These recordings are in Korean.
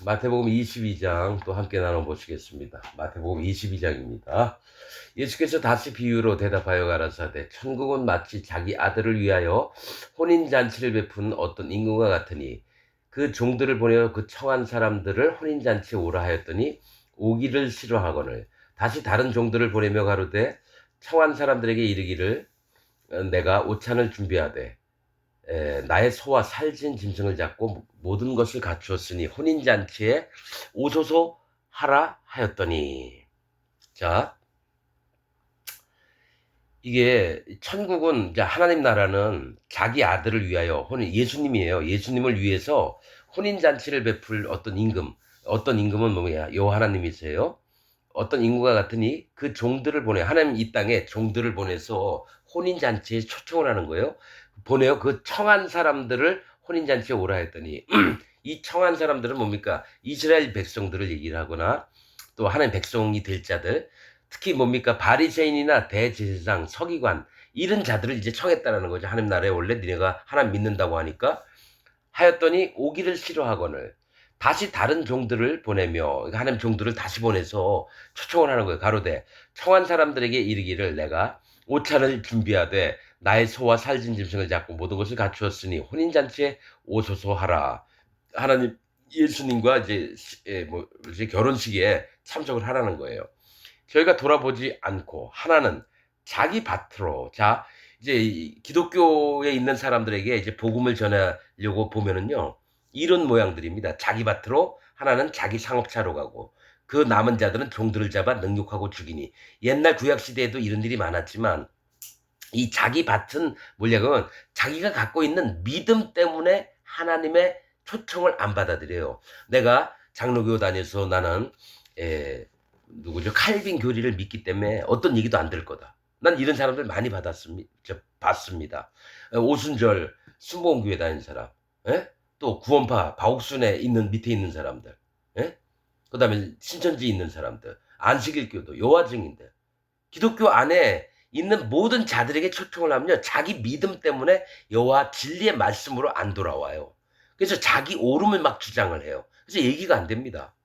마태복음 22장 또 함께 나눠보시겠습니다. 마태복음 22장입니다. 예수께서 다시 비유로 대답하여 가라사대 천국은 마치 자기 아들을 위하여 혼인잔치를 베푼 어떤 임금과 같으니 그 종들을 보내어 그 청한 사람들을 혼인잔치에 오라 하였더니 오기를 싫어하거늘 다시 다른 종들을 보내며 가로되 청한 사람들에게 이르기를 내가 오찬을 준비하되 나의 소와 살진 짐승을 잡고 모든 것을 갖추었으니 혼인잔치에 오소서 하라 하였더니. 자, 이게 천국은 이제 하나님 나라는 자기 아들을 위하여 예수님이에요. 예수님을 위해서 혼인잔치를 베풀 어떤 임금은 뭐냐? 여 하나님이세요. 어떤 인구가 같으니 그 종들을 보내 하나님 이 땅에 종들을 보내서 혼인잔치에 초청을 하는 거예요. 보내요. 그 청한 사람들을 혼인잔치에 오라 했더니 이 청한 사람들은 뭡니까? 이스라엘 백성들을 얘기를 하거나 또 하나님 백성이 될 자들, 특히 뭡니까? 바리새인이나 대제사장, 서기관 이런 자들을 이제 청했다라는 거죠. 하나님 나라에 원래 니네가 하나님 믿는다고 하니까 하였더니 오기를 싫어하거늘 다시 다른 종들을 보내며 하나님 종들을 다시 보내서 초청을 하는 거예요. 가로되 청한 사람들에게 이르기를 내가 오찬을 준비하되 나의 소와 살진 짐승을 잡고 모든 것을 갖추었으니 혼인잔치에 오소서 하라. 하나님 예수님과 이제 결혼식에 참석을 하라는 거예요. 저희가 돌아보지 않고 하나는 자기 밭으로 이제 기독교에 있는 사람들에게 이제 복음을 전하려고 보면은요 이런 모양들입니다. 자기 밭으로 하나는 자기 상업차로 가고 그 남은 자들은 종들을 잡아 능욕하고 죽이니. 옛날 구약 시대에도 이런 일이 많았지만 이 자기 밭은 뭐냐면 자기가 갖고 있는 믿음 때문에 하나님의 초청을 안 받아들여요. 내가 장로교 다녀서 나는 누구죠? 칼빈 교리를 믿기 때문에 어떤 얘기도 안 들 거다. 난 이런 사람들 많이 봤습니다. 오순절 순복음교회 다니는 사람, 또 구원파 바옥순에 있는 밑에 있는 사람들, 그다음에 신천지에 있는 사람들, 안식일교도 여호와 증인들, 기독교 안에 있는 모든 자들에게 초청을 하면요 자기 믿음 때문에 여호와 진리의 말씀으로 안 돌아와요. 그래서 자기 옳음을 막 주장을 해요. 그래서 얘기가 안 됩니다.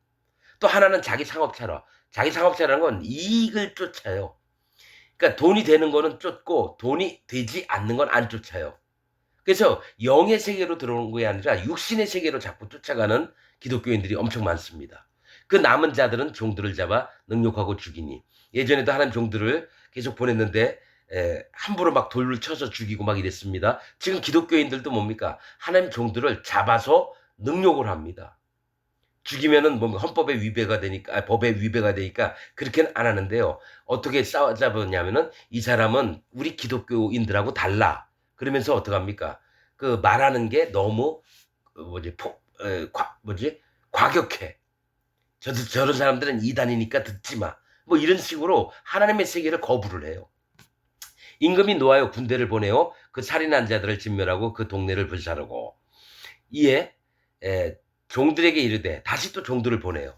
또 하나는 자기 상업차라는 건 이익을 쫓아요. 그러니까 돈이 되는 거는 쫓고 돈이 되지 않는 건 안 쫓아요. 그래서 영의 세계로 들어오는 게 아니라 육신의 세계로 자꾸 쫓아가는 기독교인들이 엄청 많습니다. 그 남은 자들은 종들을 잡아 능욕하고 죽이니. 예전에도 하나님 종들을 계속 보냈는데 함부로 막 돌을 쳐서 죽이고 막 이랬습니다. 지금 기독교인들도 뭡니까? 하나님 종들을 잡아서 능욕을 합니다. 죽이면은 뭔가 헌법에 위배가 되니까, 법에 위배가 되니까 그렇게는 안 하는데요. 어떻게 싸워잡았냐면은 이 사람은 우리 기독교인들하고 달라. 그러면서 어떡합니까? 그 말하는 게 너무 과격해. 저런 사람들은 이단이니까 듣지 마. 뭐 이런 식으로 하나님의 세계를 거부를 해요. 임금이 노하여 군대를 보내어 그 살인한 자들을 진멸하고 그 동네를 불사르고 이에 종들에게 이르되 다시 또 종들을 보내요.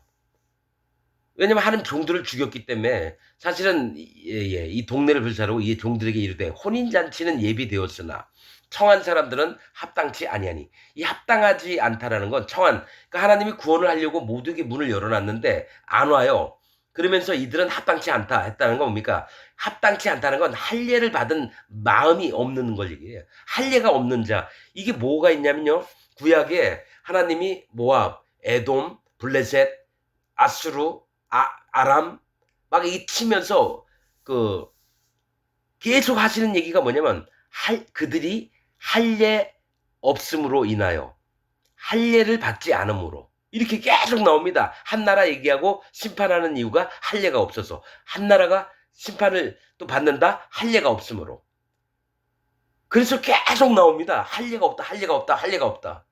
왜냐면 하나님 종들을 죽였기 때문에 사실은 이 동네를 불사르고 이 종들에게 이르되 혼인잔치는 예비되었으나 청한 사람들은 합당치 아니하니. 이 합당하지 않다라는 건 그러니까 하나님이 구원을 하려고 모두에게 문을 열어놨는데 안 와요. 그러면서 이들은 합당치 않다 했다는 건 뭡니까? 합당치 않다는 건 할례를 받은 마음이 없는 걸 얘기해요. 할례가 없는 자. 이게 뭐가 있냐면요. 구약에 하나님이 모압, 에돔, 블레셋, 아수르, 아람 막 이 치면서 그 계속 하시는 얘기가 뭐냐면 그들이 할례 없음으로 인하여 할례를 받지 않음으로 이렇게 계속 나옵니다. 한 나라 얘기하고 심판하는 이유가 할례가 없어서 한 나라가 심판을 또 받는다 할례가 없음으로. 그래서 계속 나옵니다. 할례가 없다, 할례가 없다, 할례가 없다.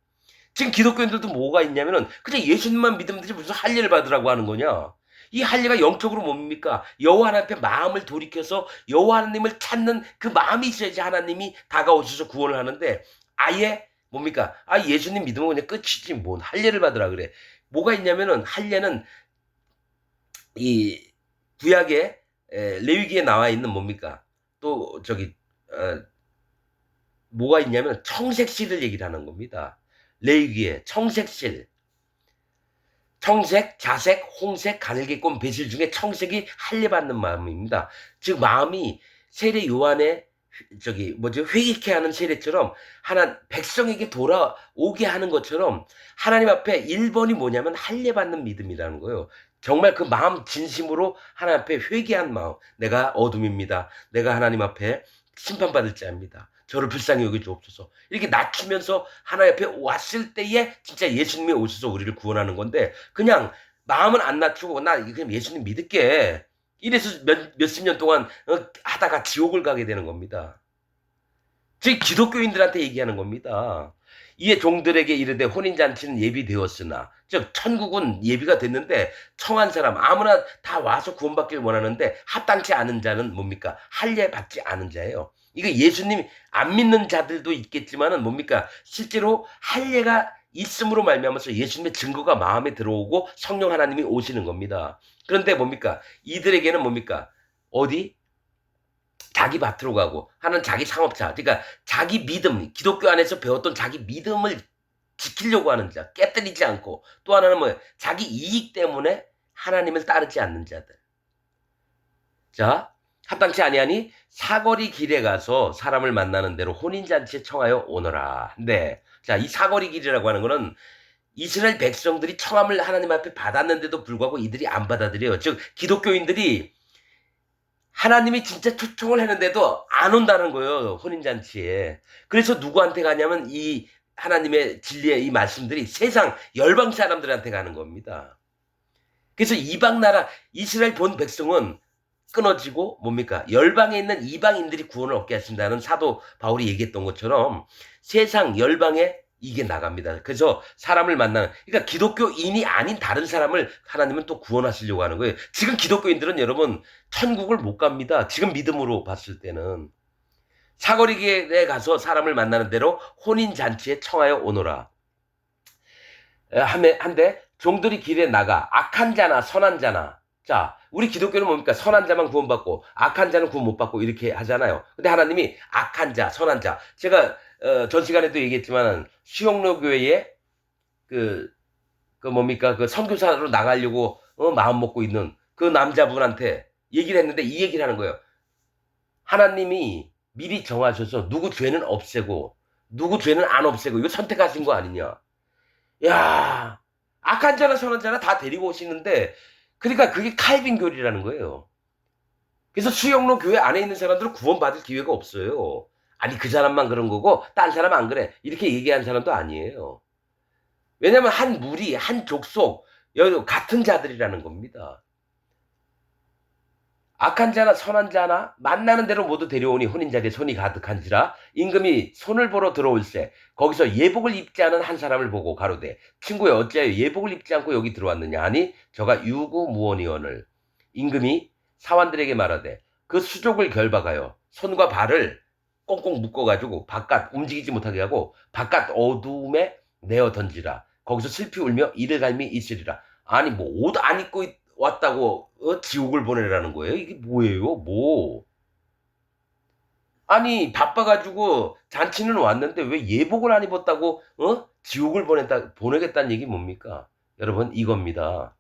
지금 기독교인들도 뭐가 있냐면은 그냥 예수님만 믿으면 되지 무슨 할례를 받으라고 하는 거냐. 이 할례가 영적으로 뭡니까? 여호와 하나님 앞에 마음을 돌이켜서 여호와 하나님을 찾는 그 마음이 있어야지 하나님이 다가오셔서 구원을 하는데 아예 뭡니까? 예수님 믿으면 그냥 끝이지 뭔 할례를 받으라 그래. 뭐가 있냐면은 할례는 이 구약에 레위기에 나와 있는 뭡니까? 또 뭐가 있냐면 청색실을 얘기를 하는 겁니다. 레위기에 청색실. 청색, 자색, 홍색, 가늘게꼰, 배실 중에 청색이 할례받는 마음입니다. 즉 마음이 세례 요한의 회개케 하는 세례처럼 하나 백성에게 돌아오게 하는 것처럼 하나님 앞에 1번이 뭐냐면 할례받는 믿음이라는 거예요. 정말 그 마음 진심으로 하나님 앞에 회개한 마음. 내가 어둠입니다. 내가 하나님 앞에 심판받을 자입니다. 저를 불쌍히 여겨 주옵소서. 이렇게 낮추면서 하나님 앞에 왔을 때에 진짜 예수님이 오셔서 우리를 구원하는 건데 그냥 마음은 안 낮추고 나 그냥 예수님 믿을게. 이래서 몇십 년 동안 하다가 지옥을 가게 되는 겁니다. 즉 기독교인들한테 얘기하는 겁니다. 이에 종들에게 이르되 혼인잔치는 예비되었으나 즉 천국은 예비가 됐는데 청한 사람 아무나 다 와서 구원받길 원하는데 합당치 않은 자는 뭡니까? 할례 받지 않은 자예요. 이거 예수님 안 믿는 자들도 있겠지만은 뭡니까? 실제로 할례가 있음으로 말미암아서 예수님의 증거가 마음에 들어오고 성령 하나님이 오시는 겁니다. 그런데 뭡니까? 이들에게는 뭡니까? 어디? 자기 밭으로 가고 하는 자기 상업자, 그러니까 자기 믿음, 기독교 안에서 배웠던 자기 믿음을 지키려고 하는 자, 깨뜨리지 않고 또 하나는 뭐예요? 자기 이익 때문에 하나님을 따르지 않는 자들. 자, 합당치 아니하니 사거리 길에 가서 사람을 만나는 대로 혼인잔치에 청하여 오너라. 네. 자, 이 사거리 길이라고 하는 거는 이스라엘 백성들이 청함을 하나님 앞에 받았는데도 불구하고 이들이 안 받아들여요. 즉, 기독교인들이 하나님이 진짜 초청을 했는데도 안 온다는 거예요. 혼인잔치에. 그래서 누구한테 가냐면 이 하나님의 진리의 이 말씀들이 세상 열방 사람들한테 가는 겁니다. 그래서 이방 나라 이스라엘 본 백성은 끊어지고 뭡니까? 열방에 있는 이방인들이 구원을 얻게 하신다는 사도 바울이 얘기했던 것처럼 세상 열방에 이게 나갑니다. 그래서 사람을 만나는, 그러니까 기독교인이 아닌 다른 사람을 하나님은 또 구원하시려고 하는 거예요. 지금 기독교인들은 여러분 천국을 못 갑니다. 지금 믿음으로 봤을 때는. 사거리에 가서 사람을 만나는 대로 혼인잔치에 청하여 오너라. 한데 종들이 길에 나가 악한 자나 선한 자나, 자, 우리 기독교는 뭡니까? 선한 자만 구원받고 악한 자는 구원 못 받고 이렇게 하잖아요. 근데 하나님이 악한 자, 선한 자. 제가 전 시간에도 얘기했지만 수영로 교회에 그 뭡니까? 그 선교사로 나가려고 마음 먹고 있는 그 남자분한테 얘기를 했는데 이 얘기를 하는 거예요. 하나님이 미리 정하셔서 누구 죄는 없애고 누구 죄는 안 없애고 이거 선택하신 거 아니냐. 야, 악한 자나 선한 자나 다 데리고 오시는데 그러니까 그게 칼빈 교리라는 거예요. 그래서 수영로 교회 안에 있는 사람들은 구원받을 기회가 없어요. 아니 그 사람만 그런 거고 딴 사람 안 그래. 이렇게 얘기한 사람도 아니에요. 왜냐하면 한 무리, 한 족속, 같은 자들이라는 겁니다. 악한 자나 선한 자나 만나는 대로 모두 데려오니 혼인자리에 손이 가득한지라 임금이 손을 보러 들어올세 거기서 예복을 입지 않은 한 사람을 보고 가로되 친구여 어찌하여 예복을 입지 않고 여기 들어왔느냐 하니 저가 유구무원이언을 임금이 사환들에게 말하되 그 수족을 결박하여 손과 발을 꽁꽁 묶어가지고 바깥 움직이지 못하게 하고 바깥 어두움에 내어 던지라 거기서 슬피 울며 이를 갈미 있으리라. 아니 뭐 옷 안 입고 왔다고 지옥을 보내라는 거예요? 이게 뭐예요? 뭐? 아니 바빠가지고 잔치는 왔는데 왜 예복을 안 입었다고 지옥을 보내겠다는 얘기 뭡니까? 여러분 이겁니다.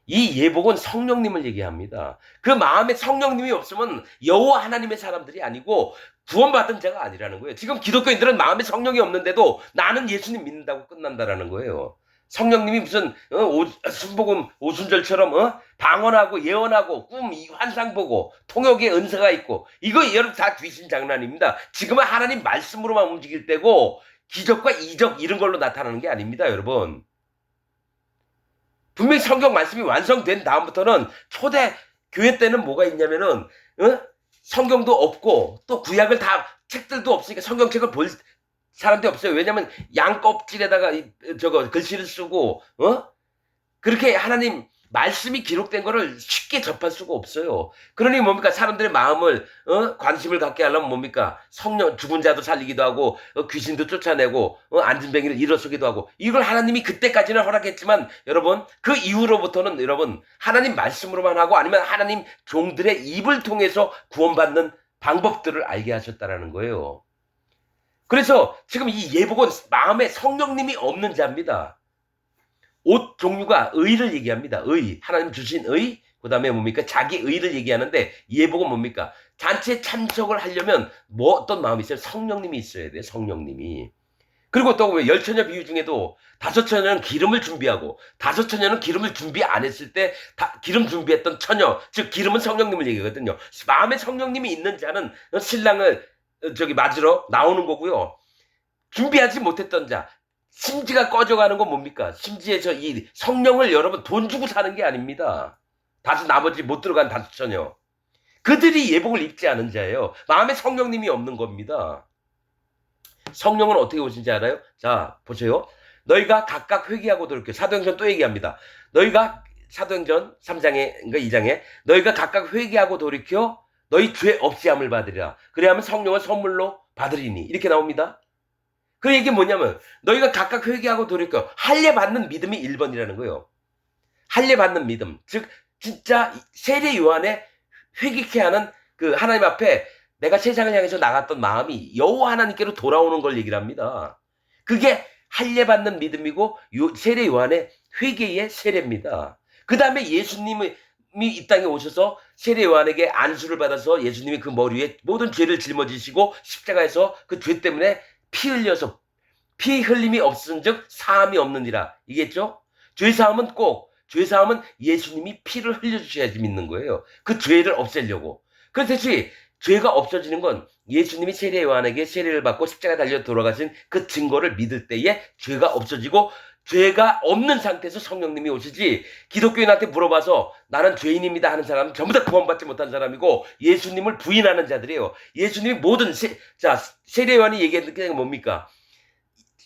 이 예복은 성령님을 얘기합니다. 그 마음에 성령님이 없으면 여호와 하나님의 사람들이 아니고 구원받은 자가 아니라는 거예요. 지금 기독교인들은 마음에 성령이 없는데도 나는 예수님 믿는다고 끝난다라는 거예요. 성령님이 무슨 순복음 오순절처럼 방언하고 예언하고 꿈 환상 보고 통역의 은사가 있고 이거 여러분 다 귀신 장난입니다. 지금은 하나님 말씀으로만 움직일 때고 기적과 이적 이런 걸로 나타나는 게 아닙니다, 여러분. 분명히 성경 말씀이 완성된 다음부터는 초대 교회 때는 뭐가 있냐면은 성경도 없고 또 구약을 다 책들도 없으니까 성경책을 볼 사람들이 없어요. 왜냐면 양 껍질에다가 글씨를 쓰고 그렇게 하나님 말씀이 기록된 거를 쉽게 접할 수가 없어요. 그러니 뭡니까? 사람들의 마음을 관심을 갖게 하려면 뭡니까? 성령 죽은 자도 살리기도 하고 귀신도 쫓아내고 안진뱅이를 일어서기도 하고 이걸 하나님이 그때까지는 허락했지만 여러분 그 이후로부터는 여러분 하나님 말씀으로만 하고 아니면 하나님 종들의 입을 통해서 구원받는 방법들을 알게 하셨다라는 거예요. 그래서 지금 이 예복은 마음에 성령님이 없는 자입니다. 옷 종류가 의를 얘기합니다. 의. 하나님 주신 의. 그 다음에 뭡니까? 자기 의를 얘기하는데 예복은 뭡니까? 잔치에 참석을 하려면 뭐 어떤 마음이 있어요? 성령님이 있어야 돼요. 성령님이. 그리고 또 왜 열처녀 비유 중에도 다섯 처녀는 기름을 준비하고 다섯 처녀는 기름을 준비 안 했을 때 기름 준비했던 처녀, 즉 기름은 성령님을 얘기하거든요. 마음에 성령님이 있는 자는 신랑을 맞으러 나오는 거고요. 준비하지 못했던 자, 심지가 꺼져가는 건 뭡니까? 심지에서 이 성령을 여러분 돈 주고 사는 게 아닙니다. 나머지 못 들어간 다섯 처녀. 그들이 예복을 입지 않은 자예요. 마음에 성령님이 없는 겁니다. 성령은 어떻게 오신지 알아요? 자, 보세요. 너희가 각각 회개하고 돌이켜. 사도행전 또 얘기합니다. 너희가 사도행전 3장에, 그러니까 2장에 너희가 각각 회개하고 돌이켜 너희 죄 없이 함을 받으리라. 그래야만 성령을 선물로 받으리니. 이렇게 나옵니다. 그 얘기 뭐냐면 너희가 각각 회개하고 돌이켜 할례 받는 믿음이 1번이라는 거예요. 할례 받는 믿음. 즉 진짜 세례 요한의 회개케 하는 그 하나님 앞에 내가 세상을 향해서 나갔던 마음이 여호와 하나님께로 돌아오는 걸 얘기를 합니다. 그게 할례 받는 믿음이고 세례 요한의 회개의 세례입니다. 그 다음에 예수님이 이 땅에 오셔서 세례 요한에게 안수를 받아서 예수님이 그 머리 위에 모든 죄를 짊어지시고 십자가에서 그 죄 때문에 피 흘려서 피 흘림이 없은즉 사함이 없느니라. 이겠죠? 죄사함은 죄사함은 예수님이 피를 흘려주셔야지 믿는 거예요. 그 죄를 없애려고. 그렇듯이 죄가 없어지는 건 예수님이 세례 요한에게 세례를 받고 십자가에 달려 돌아가신 그 증거를 믿을 때에 죄가 없어지고 죄가 없는 상태에서 성령님이 오시지 기독교인한테 물어봐서 나는 죄인입니다 하는 사람은 전부 다 구원받지 못한 사람이고 예수님을 부인하는 자들이에요. 예수님이 모든 세례 요한이 얘기했던 게 뭡니까?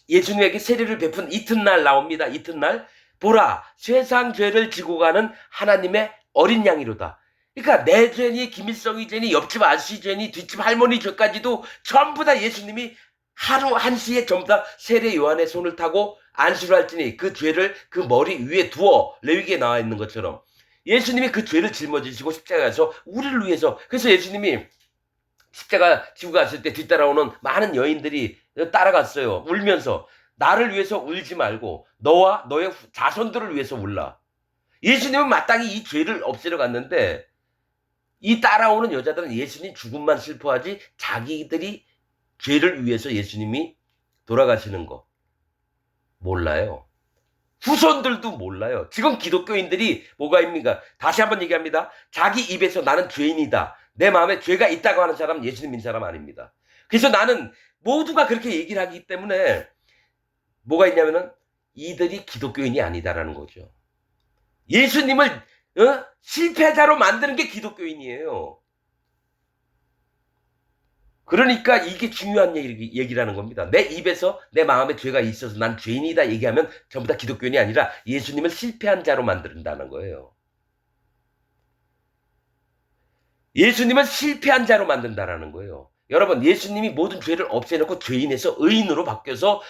예수님에게 세례를 베푼 이튿날 나옵니다. 이튿날 보라 세상 죄를 지고 가는 하나님의 어린 양이로다. 그러니까 내 죄니 김일성이 죄니 옆집 아저씨 죄니 뒷집 할머니 죄까지도 전부 다 예수님이 하루 한시에 전부 다 세례 요한의 손을 타고 안수를 할지니 그 죄를 그 머리 위에 두어 레위기에 나와 있는 것처럼 예수님이 그 죄를 짊어지시고 십자가에서 우리를 위해서 그래서 예수님이 십자가 지고 갔을 때 뒤따라오는 많은 여인들이 따라갔어요. 울면서 나를 위해서 울지 말고 너와 너의 자손들을 위해서 울라. 예수님은 마땅히 이 죄를 없애러 갔는데 이 따라오는 여자들은 예수님 죽음만 슬퍼하지 자기들이 죄를 위해서 예수님이 돌아가시는 거 몰라요. 후손들도 몰라요. 지금 기독교인들이 뭐가 입니까? 다시 한번 얘기합니다. 자기 입에서 나는 죄인이다. 내 마음에 죄가 있다고 하는 사람은 예수님 믿는 사람 아닙니다. 그래서 나는 모두가 그렇게 얘기를 하기 때문에 뭐가 있냐면은 이들이 기독교인이 아니다라는 거죠. 예수님을 실패자로 만드는 게 기독교인이에요. 그러니까 이게 중요한 얘기라는 겁니다. 내 입에서 내 마음에 죄가 있어서 난 죄인이다 얘기하면 전부 다 기독교인이 아니라 예수님을 실패한 자로 만든다는 거예요. 예수님을 실패한 자로 만든다는 거예요. 여러분 예수님이 모든 죄를 없애놓고 죄인에서 의인으로 바뀌어서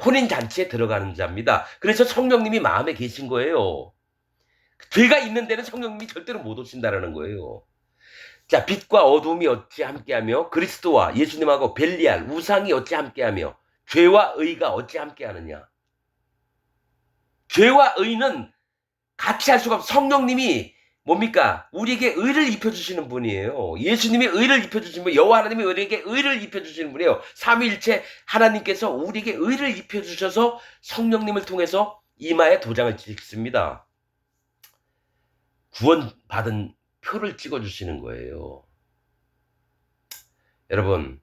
혼인잔치에 들어가는 자입니다. 그래서 성령님이 마음에 계신 거예요. 죄가 있는 데는 성령님이 절대로 못 오신다는 거예요. 자, 빛과 어둠이 어찌 함께하며 그리스도와 예수님하고 벨리알 우상이 어찌 함께하며 죄와 의가 어찌 함께하느냐. 죄와 의는 같이 할 수가 없어. 성령님이 뭡니까? 우리에게 의를 입혀주시는 분이에요. 예수님이 의를 입혀주시는 분, 여호와 하나님이 우리에게 의를 입혀주시는 분이에요. 삼위일체 하나님께서 우리에게 의를 입혀주셔서 성령님을 통해서 이마에 도장을 찍습니다. 구원받은 표를 찍어주시는 거예요. 여러분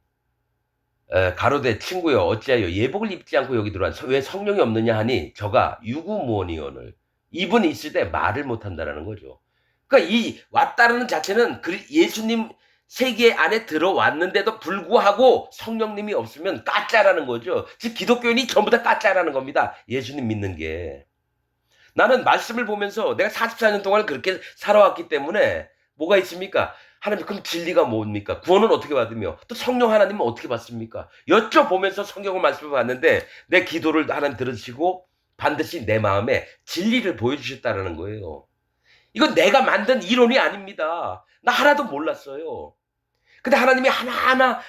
가로되 친구여 어찌하여 예복을 입지 않고 여기 들어와 왜 성령이 없느냐 하니 저가 유구무원이언을 입은 있을 때 말을 못한다라는 거죠. 그러니까 이 왔다라는 자체는 예수님 세계 안에 들어왔는데도 불구하고 성령님이 없으면 까짜라는 거죠. 즉 기독교인이 전부 다 까짜라는 겁니다. 예수님 믿는 게. 나는 말씀을 보면서 내가 44년 동안 그렇게 살아왔기 때문에 뭐가 있습니까? 하나님 그럼 진리가 뭡니까? 구원은 어떻게 받으며 또 성령 하나님은 어떻게 받습니까? 여쭤보면서 성경을 말씀을 봤는데 내 기도를 하나님 들으시고 반드시 내 마음에 진리를 보여주셨다는 거예요. 이건 내가 만든 이론이 아닙니다. 나 하나도 몰랐어요. 근데 하나님이 하나하나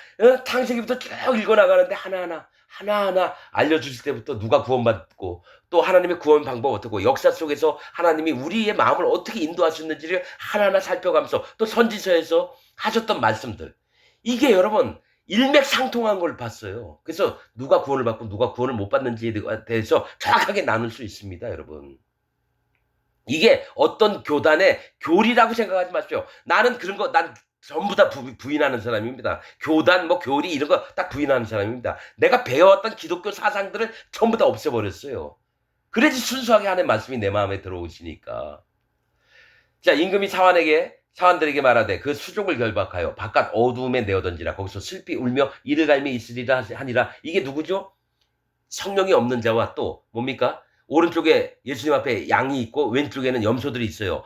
창세기부터 쭉 읽어나가는데 하나하나 알려주실 때부터 누가 구원받고 또 하나님의 구원 방법 어떻고 역사 속에서 하나님이 우리의 마음을 어떻게 인도하셨는지를 하나하나 살펴가면서 또 선지서에서 하셨던 말씀들 이게 여러분 일맥상통한 걸 봤어요. 그래서 누가 구원을 받고 누가 구원을 못 받는지에 대해서 정확하게 나눌 수 있습니다, 여러분. 이게 어떤 교단의 교리라고 생각하지 마십시오. 나는 그런 거, 난 전부 다 부인하는 사람입니다. 교단, 뭐 교리 이런 거 딱 부인하는 사람입니다. 내가 배워왔던 기독교 사상들을 전부 다 없애버렸어요. 그래야지 순수하게 하는 말씀이 내 마음에 들어오시니까. 자, 임금이 사환들에게 말하되 그 수족을 결박하여 바깥 어두움에 내어던지라. 거기서 슬피 울며 이를 갈미 있으리라 하니라. 이게 누구죠? 성령이 없는 자와 또 뭡니까? 오른쪽에 예수님 앞에 양이 있고 왼쪽에는 염소들이 있어요.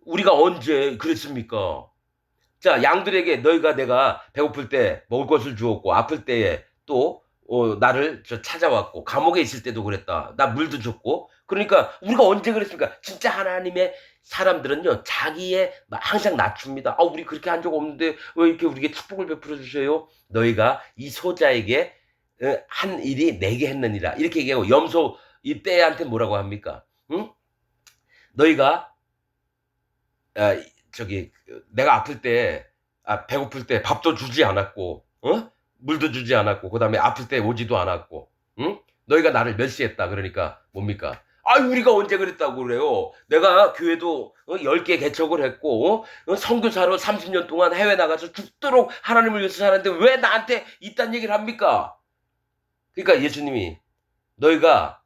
우리가 언제 그랬습니까? 자, 양들에게 너희가 내가 배고플 때 먹을 것을 주었고 아플 때에 또 나를 찾아왔고 감옥에 있을 때도 그랬다. 나 물도 줬고. 그러니까 우리가 언제 그랬습니까? 진짜 하나님의 사람들은요. 자기의 항상 낮춥니다. 우리 그렇게 한 적 없는데 왜 이렇게 우리에게 축복을 베풀어 주세요? 너희가 이 소자에게 한 일이 내게 했느니라. 이렇게 얘기하고 염소 이 떼한테 뭐라고 합니까? 응? 너희가 내가 아플 때 배고플 때 밥도 주지 않았고 물도 주지 않았고 그다음에 아플 때 오지도 않았고 응? 너희가 나를 멸시했다. 그러니까 뭡니까? 우리가 언제 그랬다고 그래요? 내가 교회도 10개 개척을 했고 선교사로 30년 동안 해외 나가서 죽도록 하나님을 위해서 살았는데 왜 나한테 이딴 얘기를 합니까? 그러니까 예수님이 너희가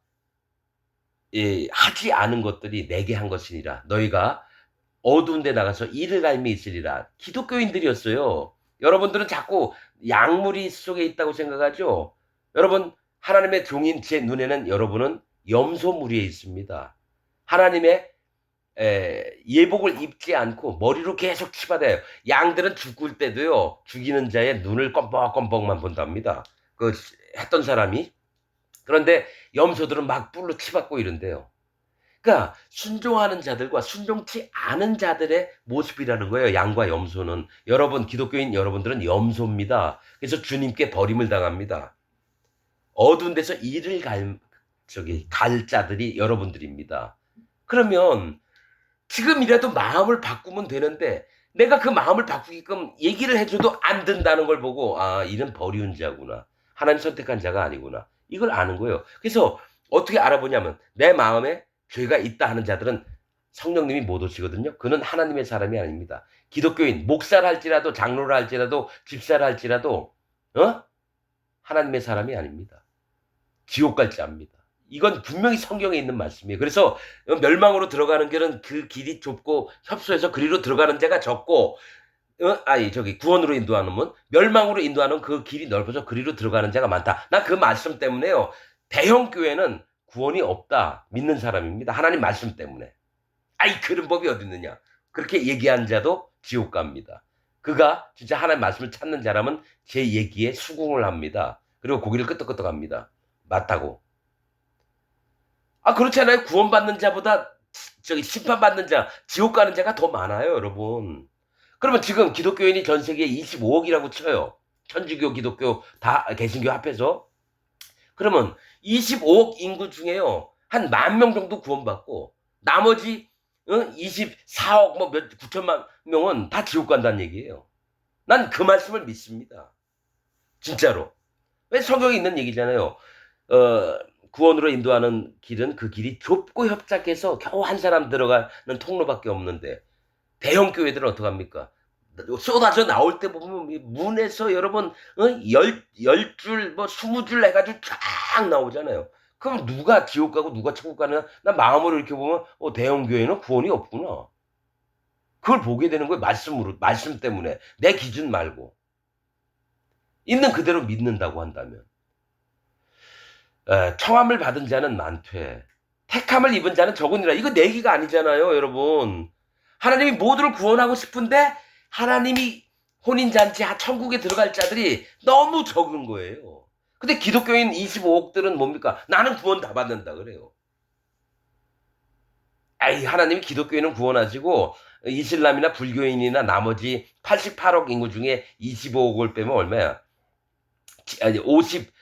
하지 않은 것들이 내게 한 것이니라. 너희가 어두운 데 나가서 이를 갈미 있으리라. 기독교인들이었어요. 여러분들은 자꾸 약물이 속에 있다고 생각하죠? 여러분, 하나님의 종인 제 눈에는 여러분은 염소무리에 있습니다. 하나님의 예복을 입지 않고 머리로 계속 치받아요. 양들은 죽을 때도요, 죽이는 자의 눈을 껌뻑껌뻑만 본답니다. 그 했던 사람이. 그런데 염소들은 막 뿔로 치받고 이런데요. 그러니까 순종하는 자들과 순종치 않은 자들의 모습이라는 거예요. 양과 염소는. 여러분 기독교인 여러분들은 염소입니다. 그래서 주님께 버림을 당합니다. 어두운 데서 이를 갈 자들이 여러분들입니다. 그러면 지금이라도 마음을 바꾸면 되는데 내가 그 마음을 바꾸게끔 얘기를 해줘도 안 된다는 걸 보고 이는 버리운 자구나. 하나님 선택한 자가 아니구나. 이걸 아는 거예요. 그래서 어떻게 알아보냐면 내 마음에 죄가 있다 하는 자들은 성령님이 못 오시거든요. 그는 하나님의 사람이 아닙니다. 기독교인, 목사를 할지라도 장로를 할지라도 집사를 할지라도 하나님의 사람이 아닙니다. 지옥 갈 자입니다. 이건 분명히 성경에 있는 말씀이에요. 그래서 멸망으로 들어가는 길은 그 길이 좁고 협소해서 그리로 들어가는 자가 적고 구원으로 인도하는 문, 멸망으로 인도하는 그 길이 넓어서 그리로 들어가는 자가 많다. 난 그 말씀 때문에요. 대형 교회는 구원이 없다 믿는 사람입니다. 하나님 말씀 때문에. 그런 법이 어디 있느냐. 그렇게 얘기한 자도 지옥 갑니다. 그가 진짜 하나님 말씀을 찾는 자라면 제 얘기에 수긍을 합니다. 그리고 고개를 끄덕끄덕 합니다. 맞다고. 그렇잖아요. 구원받는 자보다 심판받는 자, 지옥 가는 자가 더 많아요, 여러분. 그러면 지금 기독교인이 전 세계에 25억이라고 쳐요. 천주교, 기독교, 다 개신교 합해서. 그러면 25억 인구 중에요. 한 10,000명 정도 구원받고 나머지 24억 9천만 명은 다 지옥 간다는 얘기예요. 난 그 말씀을 믿습니다. 진짜로. 왜 성경에 있는 얘기잖아요. 구원으로 인도하는 길은 그 길이 좁고 협착해서 겨우 한 사람 들어가는 통로밖에 없는데 대형 교회들은 어떡합니까? 쏟아져 나올 때 보면 문에서 여러분 10줄 20줄 해가지고 쫙 나오잖아요. 그럼 누가 지옥 가고 누가 천국 가느냐? 나 마음으로 이렇게 보면 대형 교회는 구원이 없구나. 그걸 보게 되는 거예요. 말씀 때문에. 내 기준 말고. 있는 그대로 믿는다고 한다면. 청함을 받은 자는 많되 택함을 입은 자는 적으니라. 이거 내기가 아니잖아요, 여러분. 하나님이 모두를 구원하고 싶은데 하나님이 혼인잔치 천국에 들어갈 자들이 너무 적은 거예요. 근데 기독교인 25억들은 뭡니까? 나는 구원 다 받는다 그래요. 하나님이 기독교인은 구원하시고 이슬람이나 불교인이나 나머지 88억 인구 중에 25억을 빼면 얼마야? 50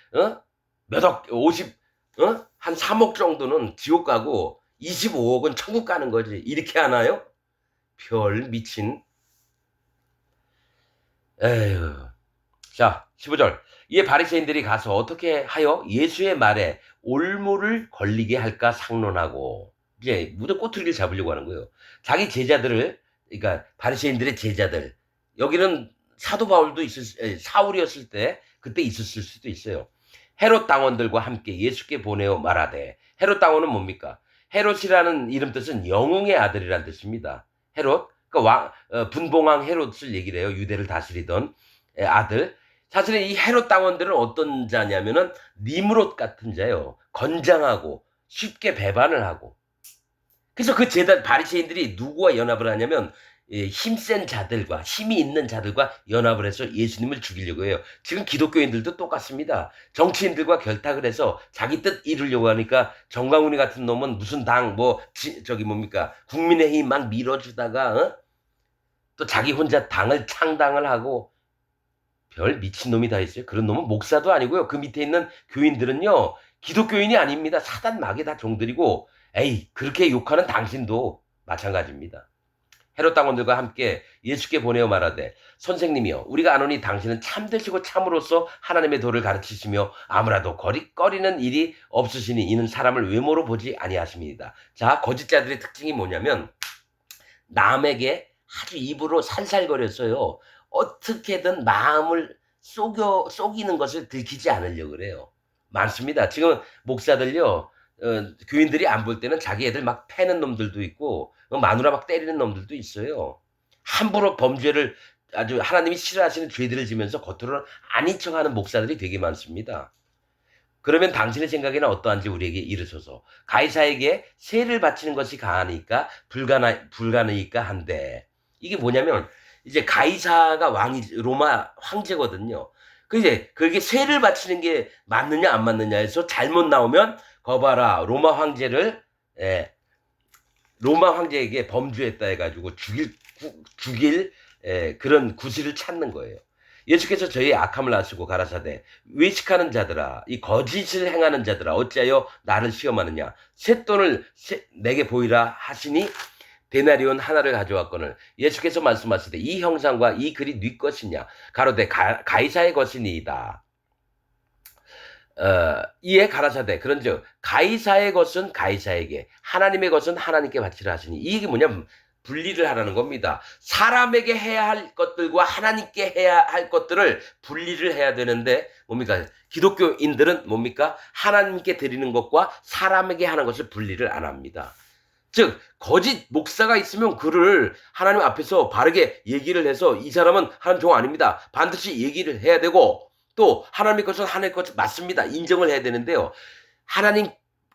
한 3억 정도는 지옥 가고 25억은 천국 가는 거지. 이렇게 하나요? 별 미친. 에휴. 자, 15절. 이에 바리새인들이 가서 어떻게 하여 예수의 말에 올무를 걸리게 할까 상론하고, 이제 무슨 꼬투리를 잡으려고 하는 거예요. 자기 제자들을, 그러니까 바리새인들의 제자들, 여기는 사도 바울도 사울이었을 때 그때 있었을 수도 있어요. 헤롯 당원들과 함께 예수께 보내어 말하되, 헤롯 당원은 뭡니까? 헤롯이라는 이름 뜻은 영웅의 아들이란 뜻입니다. 헤롯, 그러니까 분봉왕 헤롯을 얘기를 해요. 유대를 다스리던 아들. 사실은 이 헤롯 당원들은 어떤 자냐면은 니무롯 같은 자예요. 건장하고 쉽게 배반을 하고. 그래서 그 제단 바리새인들이 누구와 연합을 하냐면 힘센 자들과 힘이 있는 자들과 연합을 해서 예수님을 죽이려고 해요. 지금 기독교인들도 똑같습니다. 정치인들과 결탁을 해서 자기 뜻 이루려고 하니까 정강훈이 같은 놈은 무슨 당 저기 뭡니까 국민의힘 막 밀어주다가 또 자기 혼자 당을 창당을 하고 별 미친놈이 다 있어요. 그런 놈은 목사도 아니고요. 그 밑에 있는 교인들은요. 기독교인이 아닙니다. 사단 마귀 다 종들이고 에이 그렇게 욕하는 당신도 마찬가지입니다. 헤롯 당원들과 함께 예수께 보내어 말하되 선생님이여 우리가 아노니 당신은 참되시고 참으로서 하나님의 도를 가르치시며 아무라도 꺼리는 일이 없으시니 이는 사람을 외모로 보지 아니하십니다. 자, 거짓자들의 특징이 뭐냐면 남에게 아주 입으로 살살거렸어요. 어떻게든 마음을 속이는 것을 들키지 않으려고 그래요. 많습니다. 지금 목사들요, 교인들이 안 볼 때는 자기 애들 막 패는 놈들도 있고, 마누라 막 때리는 놈들도 있어요. 함부로 범죄를 아주 하나님이 싫어하시는 죄들을 지면서 겉으로는 아닌 척하는 목사들이 되게 많습니다. 그러면 당신의 생각에는 어떠한지 우리에게 이르소서. 가이사에게 세를 바치는 것이 가하니까 불가능이까 한데 이게 뭐냐면 이제 가이사가 로마 황제거든요. 그 이제 그게 세를 바치는 게 맞느냐 안 맞느냐에서 잘못 나오면 거봐라 로마 황제에게 범죄했다 해가지고 죽일 그런 구실을 찾는 거예요. 예수께서 저희의 악함을 아시고 가라사대 외식하는 자들아 이 거짓을 행하는 자들아 어찌하여 나를 시험하느냐 쇳돈을 내게 보이라 하시니 데나리온 하나를 가져왔거늘 예수께서 말씀하시되 이 형상과 이 글이 네 것이냐 가로되 가이사의 것이니이다. 이에 가라사대 그런즉 가이사의 것은 가이사에게 하나님의 것은 하나님께 바치라 하시니 이게 뭐냐면 분리를 하라는 겁니다. 사람에게 해야 할 것들과 하나님께 해야 할 것들을 분리를 해야 되는데 뭡니까? 기독교인들은 뭡니까? 하나님께 드리는 것과 사람에게 하는 것을 분리를 안 합니다. 즉 거짓 목사가 있으면 그를 하나님 앞에서 바르게 얘기를 해서 이 사람은 하나님 종 아닙니다. 반드시 얘기를 해야 되고 또 하나님의 것은 하나님의 것 맞습니다. 인정을 해야 되는데요. 하나님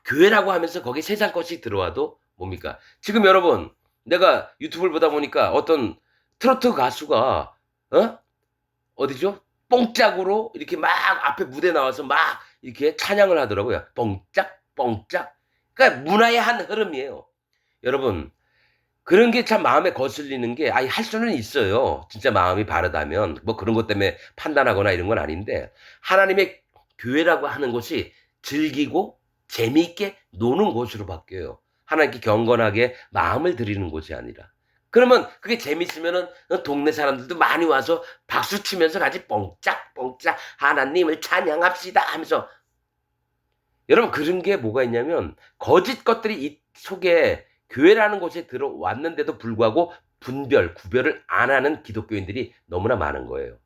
교회라고 하면서 거기에 세상 것이 들어와도 뭡니까? 지금 여러분 내가 유튜브를 보다 보니까 어떤 트로트 가수가 어디죠? 뽕짝으로 이렇게 막 앞에 무대 나와서 막 이렇게 찬양을 하더라고요. 뽕짝 뽕짝. 그러니까 문화의 한 흐름이에요. 여러분 그런 게 참 마음에 거슬리는 게 할 수는 있어요. 진짜 마음이 바르다면 뭐 그런 것 때문에 판단하거나 이런 건 아닌데 하나님의 교회라고 하는 곳이 즐기고 재미있게 노는 곳으로 바뀌어요. 하나님께 경건하게 마음을 드리는 곳이 아니라. 그러면 그게 재밌으면은 동네 사람들도 많이 와서 박수 치면서 같이 뽕짝뽕짝 하나님을 찬양합시다 하면서 여러분 그런 게 뭐가 있냐면 거짓 것들이 이 속에 교회라는 곳에 들어왔는데도 불구하고 구별을 안 하는 기독교인들이 너무나 많은 거예요.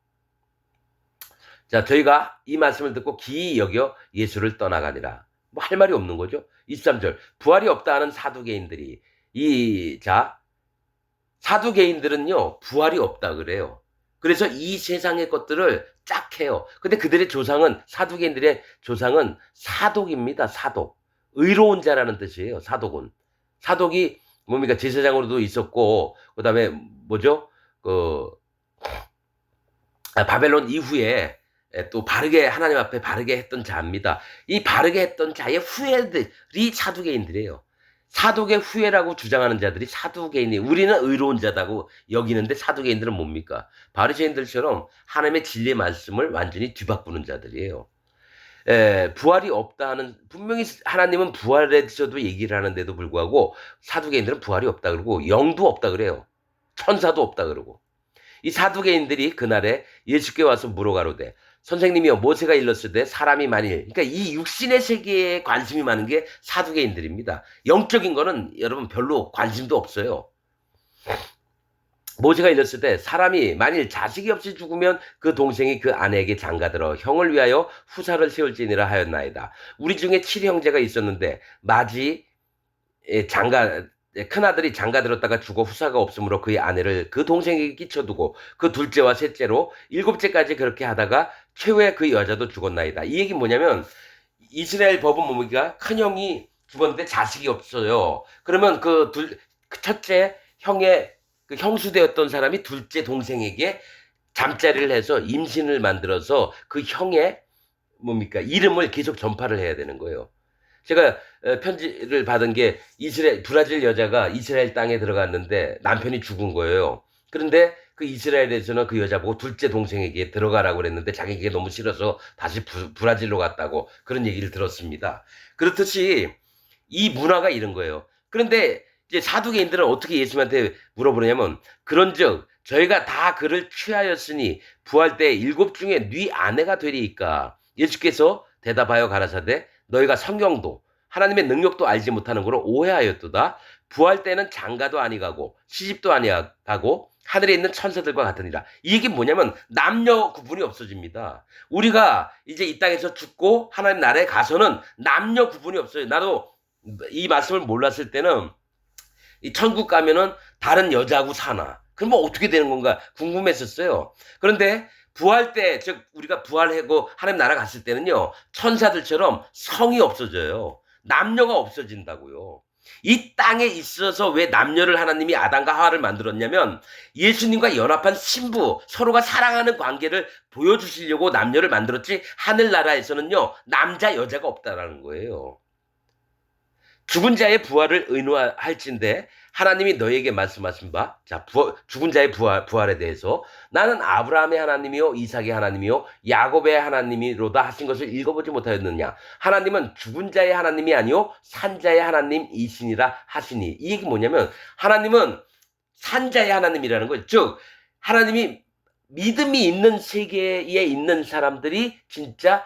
자, 저희가 이 말씀을 듣고 기이 여겨 예수를 떠나가니라. 뭐 할 말이 없는 거죠. 23절 부활이 없다 하는 사두개인들이 사두개인들은요 부활이 없다 그래요. 그래서 이 세상의 것들을 짝 해요. 근데 그들의 조상은 사두개인들의 조상은 사독입니다. 사독. 의로운 자라는 뜻이에요. 사독은. 사독이 뭡니까 제사장으로도 있었고 그다음에 뭐죠? 바벨론 이후에 또 바르게 하나님 앞에 바르게 했던 자입니다. 이 바르게 했던 자의 후예들이 사두개인들이에요. 사독의 후예라고 주장하는 자들이 사두개인이 우리는 의로운 자다고 여기는데 사두개인들은 뭡니까? 바리새인들처럼 하나님의 진리의 말씀을 완전히 뒤바꾸는 자들이에요. 부활이 없다 하는, 분명히 하나님은 부활에 대해서도 얘기를 하는데도 불구하고 사두개인들은 부활이 없다 그러고 영도 없다 그래요. 천사도 없다 그러고. 이 사두개인들이 그날에 예수께 와서 물어가로되 선생님이여 모세가 일렀으되 사람이 만일, 그러니까 이 육신의 세계에 관심이 많은 게 사두개인들입니다. 영적인 거는 여러분 별로 관심도 없어요. 모세가 일렀을 때 사람이 만일 자식이 없이 죽으면 그 동생이 그 아내에게 장가들어 형을 위하여 후사를 세울지니라 하였나이다. 우리 중에 7형제가 있었는데 마지 큰아들이 장가들었다가 죽어 후사가 없으므로 그의 아내를 그 동생에게 끼쳐두고 그 둘째와 셋째로 7째까지 그렇게 하다가 최후에 그 여자도 죽었나이다. 이 얘기는 뭐냐면 이스라엘 법은 뭡니까? 큰형이 죽었는데 자식이 없어요. 그러면 그 첫째 형의 그 형수되었던 사람이 둘째 동생에게 잠자리를 해서 임신을 만들어서 그 형의 뭡니까? 이름을 계속 전파를 해야 되는 거예요. 제가 편지를 받은 게 브라질 여자가 이스라엘 땅에 들어갔는데 남편이 죽은 거예요. 그런데 그 이스라엘에서는 그 여자 보고 둘째 동생에게 들어가라고 그랬는데 자기에게 너무 싫어서 다시 브라질로 갔다고 그런 얘기를 들었습니다. 그렇듯이 이 문화가 이런 거예요. 그런데 이제 사두개인들은 어떻게 예수님한테 물어보냐면 그런즉 저희가 다 그를 취하였으니 부활 때 7 중에 네 아내가 되리이까. 예수께서 대답하여 가라사대 너희가 성경도 하나님의 능력도 알지 못하는 거로 오해하였도다. 부활 때는 장가도 아니가고 시집도 아니가고 하늘에 있는 천사들과 같으니라. 이 얘기는 뭐냐면 남녀 구분이 없어집니다. 우리가 이제 이 땅에서 죽고 하나님 나라에 가서는 남녀 구분이 없어요. 나도 이 말씀을 몰랐을 때는 이 천국 가면은 다른 여자하고 사나? 그러면 어떻게 되는 건가 궁금했었어요. 그런데 부활 때, 즉 우리가 부활하고 하나님 나라 갔을 때는요, 천사들처럼 성이 없어져요. 남녀가 없어진다고요. 이 땅에 있어서 왜 남녀를 하나님이 아담과 하와를 만들었냐면 예수님과 연합한 신부, 서로가 사랑하는 관계를 보여주시려고 남녀를 만들었지 하늘나라에서는요, 남자 여자가 없다라는 거예요. 죽은 자의 부활을 의노할진대 하나님이 너에게 말씀하신 바, 자, 죽은 자의 부활에 대해서 나는 아브라함의 하나님이요, 이삭의 하나님이요, 야곱의 하나님이로다 하신 것을 읽어보지 못하였느냐. 하나님은 죽은 자의 하나님이 아니요, 산 자의 하나님이시니라 하시니. 이 얘기 뭐냐면, 하나님은 산 자의 하나님이라는 거예요. 즉, 하나님이 믿음이 있는 세계에 있는 사람들이 진짜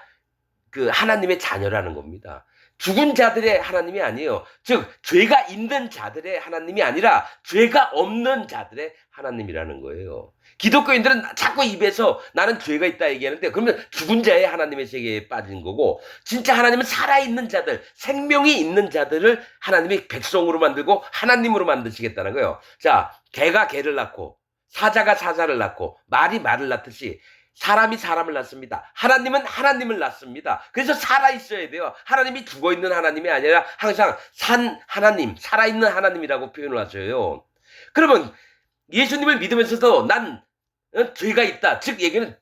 그 하나님의 자녀라는 겁니다. 죽은 자들의 하나님이 아니에요. 즉 죄가 있는 자들의 하나님이 아니라 죄가 없는 자들의 하나님이라는 거예요. 기독교인들은 자꾸 입에서 나는 죄가 있다 얘기하는데 그러면 죽은 자의 하나님의 세계에 빠진 거고 진짜 하나님은 살아있는 자들, 생명이 있는 자들을 하나님이 백성으로 만들고 하나님으로 만드시겠다는 거예요. 자, 개가 개를 낳고 사자가 사자를 낳고 말이 말을 낳듯이 사람이 사람을 낳습니다. 하나님은 하나님을 낳습니다. 그래서 살아있어야 돼요. 하나님이 죽어있는 하나님이 아니라 항상 산 하나님, 살아있는 하나님이라고 표현을 하셔요. 그러면 예수님을 믿으면서도 난 죄가 있다. 즉 얘기는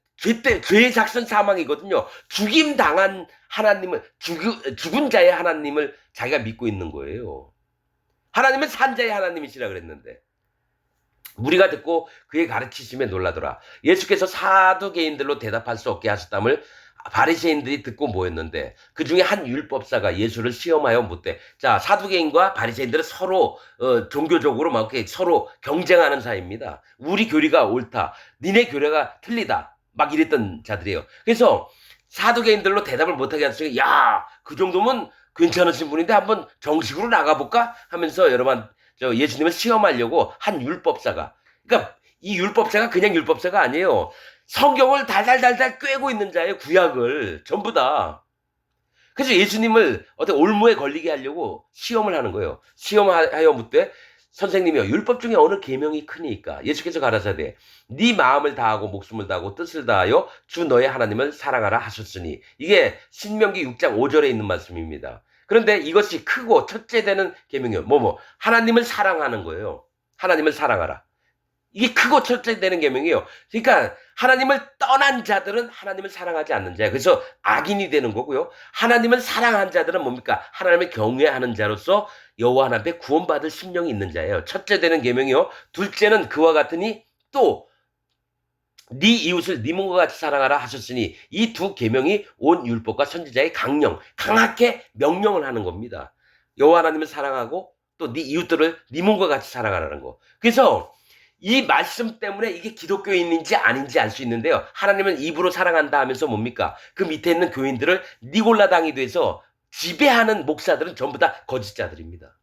죄의 작선 사망이거든요. 죽임당한 하나님을, 죽은 자의 하나님을 자기가 믿고 있는 거예요. 하나님은 산자의 하나님이시라 그랬는데 우리가 듣고 그의 가르치심에 놀라더라. 예수께서 사두개인들로 대답할 수 없게 하셨담을 바리새인들이 듣고 모였는데 그 중에 한 율법사가 예수를 시험하여 묻되, 자, 사두개인과 바리새인들은 서로 종교적으로 막 이렇게 서로 경쟁하는 사이입니다. 우리 교리가 옳다, 니네 교리가 틀리다, 막 이랬던 자들이에요. 그래서 사두개인들로 대답을 못하게 하시니까 야, 그 정도면 괜찮으신 분인데 한번 정식으로 나가볼까 하면서 여러분 예수님을 시험하려고 한 율법사가, 그러니까 이 율법사가 그냥 율법사가 아니에요. 성경을 달달달달 꿰고 있는 자예요. 구약을 전부 다. 그래서 예수님을 어떤 올무에 걸리게 하려고 시험을 하는 거예요. 시험하여 묻되 선생님이여 율법 중에 어느 계명이 크니까. 예수께서 가라사대 네 마음을 다하고 목숨을 다하고 뜻을 다하여 주 너의 하나님을 사랑하라 하셨으니. 이게 신명기 6장 5절에 있는 말씀입니다. 그런데 이것이 크고 첫째 되는 계명이요. 하나님을 사랑하는 거예요. 하나님을 사랑하라. 이게 크고 첫째 되는 계명이에요. 그러니까 하나님을 떠난 자들은 하나님을 사랑하지 않는 자예요. 그래서 악인이 되는 거고요. 하나님을 사랑한 자들은 뭡니까? 하나님을 경외하는 자로서 여호와 하나님 앞에 구원받을 심령이 있는 자예요. 첫째 되는 계명이요. 둘째는 그와 같으니 또 네 이웃을 네 몸과 같이 사랑하라 하셨으니 이 두 계명이 온 율법과 선지자의 강하게 명령을 하는 겁니다. 여호와 하나님을 사랑하고 또 네 이웃들을 네 몸과 같이 사랑하라는 거. 그래서 이 말씀 때문에 이게 기독교인인지 아닌지 알 수 있는데요. 하나님은 입으로 사랑한다 하면서 뭡니까? 그 밑에 있는 교인들을 니골라당이 돼서 지배하는 목사들은 전부 다 거짓자들입니다.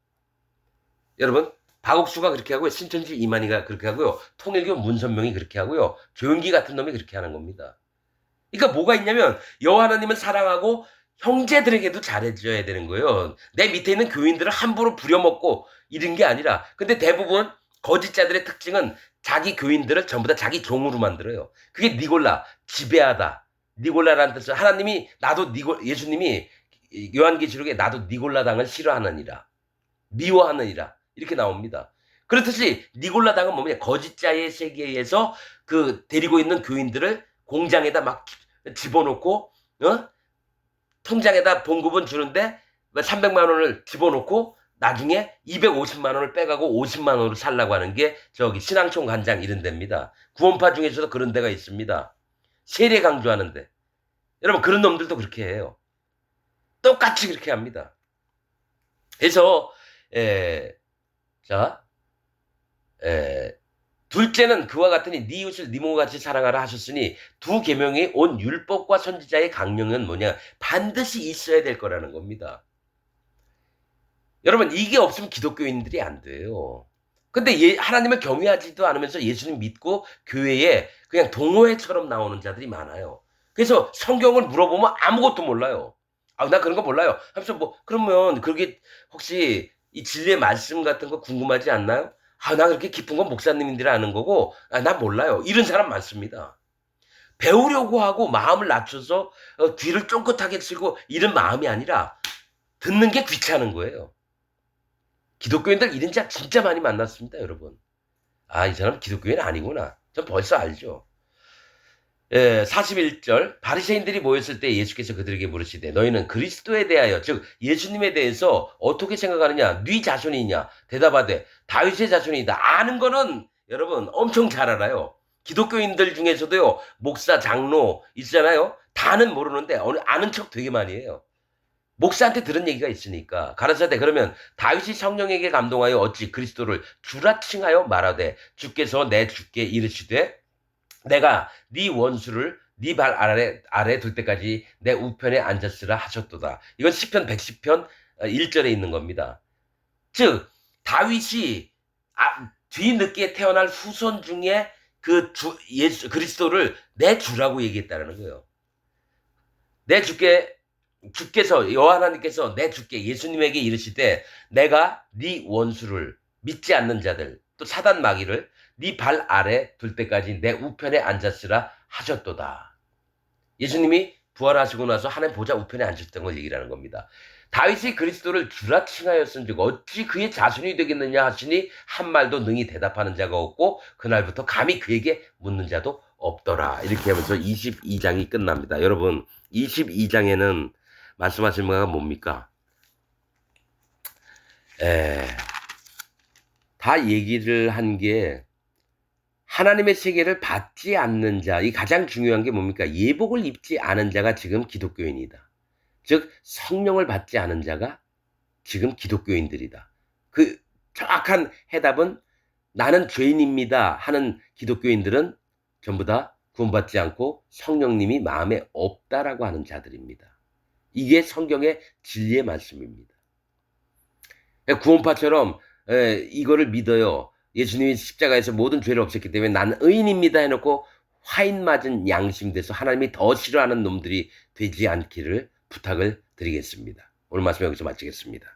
여러분, 박옥수가 그렇게 하고요. 신천지 이만희가 그렇게 하고요. 통일교 문선명이 그렇게 하고요. 조용기 같은 놈이 그렇게 하는 겁니다. 그러니까 뭐가 있냐면 여호와 하나님은 사랑하고 형제들에게도 잘해줘야 되는 거예요. 내 밑에 있는 교인들을 함부로 부려먹고 이런 게 아니라. 근데 대부분 거짓자들의 특징은 자기 교인들을 전부 다 자기 종으로 만들어요. 그게 니골라, 지배하다. 니골라라는 뜻은 하나님이 예수님이 요한계시록에 나도 니골라당을 싫어하느니라. 미워하느니라. 이렇게 나옵니다. 그렇듯이 니골라당은 뭐냐? 거짓자의 세계에서 그 데리고 있는 교인들을 공장에다 막 집어넣고, 통장에다 봉급은 주는데 300만 원을 집어넣고 나중에 250만 원을 빼가고 50만 원으로 살라고 하는 게 저기 신앙총 간장 이런 데입니다. 구원파 중에서도 그런 데가 있습니다. 세례 강조하는데. 여러분, 그런 놈들도 그렇게 해요. 똑같이 그렇게 합니다. 그래서 둘째는 그와 같으니 네 이웃을 네 몸과 같이 사랑하라 하셨으니 두 계명이 온 율법과 선지자의 강령은 뭐냐? 반드시 있어야 될 거라는 겁니다. 여러분, 이게 없으면 기독교인들이 안 돼요. 근데 하나님을 경외하지도 않으면서 예수님 믿고 교회에 그냥 동호회처럼 나오는 자들이 많아요. 그래서 성경을 물어보면 아무것도 몰라요. 나 그런 거 몰라요. 하면서 그러면 그게 혹시 이 진리의 말씀 같은 거 궁금하지 않나요? 나 그렇게 깊은 건 목사님들이 아는 거고, 나 몰라요. 이런 사람 많습니다. 배우려고 하고 마음을 낮춰서 귀를 쫑긋하게 쓰고 이런 마음이 아니라 듣는 게 귀찮은 거예요. 기독교인들 이런 자 진짜 많이 만났습니다, 여러분. 이 사람 기독교인 아니구나. 전 벌써 알죠. 41절 바리새인들이 모였을 때 예수께서 그들에게 물으시되 너희는 그리스도에 대하여 즉 예수님에 대해서 어떻게 생각하느냐? 네 자손이냐? 대답하되 다윗의 자손이다. 아는 거는 여러분 엄청 잘 알아요. 기독교인들 중에서도요. 목사, 장로 있잖아요. 다는 모르는데 아는 척 되게 많이 해요. 목사한테 들은 얘기가 있으니까 가라사대 그러면 다윗이 성령에게 감동하여 어찌 그리스도를 주라 칭하여 말하되 주께서 내 주께 이르시되 내가 네 원수를 네 발 아래 둘 때까지 내 우편에 앉았으라 하셨도다. 이건 시편 110편 1절에 있는 겁니다. 즉 다윗이 뒤늦게 태어날 후손 중에 예수 그리스도를 내 주라고 얘기했다는 거예요. 내 주께서 여호와 하나님께서 내 주께 예수님에게 이르시되 내가 네 원수를 믿지 않는 자들 또 사단 마귀를 네 발 아래 둘 때까지 내 우편에 앉았으라 하셨도다. 예수님이 부활하시고 나서 하나님 보좌 우편에 앉으셨던 걸 얘기하는 겁니다. 다윗이 그리스도를 주라 칭하였은즉 어찌 그의 자손이 되겠느냐 하시니 한 말도 능히 대답하는 자가 없고 그날부터 감히 그에게 묻는 자도 없더라. 이렇게 하면서 22장이 끝납니다. 여러분 22장에는 말씀하신 바가 뭡니까? 다 얘기를 한 게 하나님의 세계를 받지 않는 자, 이 가장 중요한 게 뭡니까? 예복을 입지 않은 자가 지금 기독교인이다. 즉 성령을 받지 않은 자가 지금 기독교인들이다. 그 정확한 해답은 나는 죄인입니다 하는 기독교인들은 전부 다 구원받지 않고 성령님이 마음에 없다라고 하는 자들입니다. 이게 성경의 진리의 말씀입니다. 구원파처럼 이거를 믿어요. 예수님이 십자가에서 모든 죄를 없앴기 때문에 나는 의인입니다 해놓고 화인 맞은 양심 돼서 하나님이 더 싫어하는 놈들이 되지 않기를 부탁을 드리겠습니다. 오늘 말씀 여기서 마치겠습니다.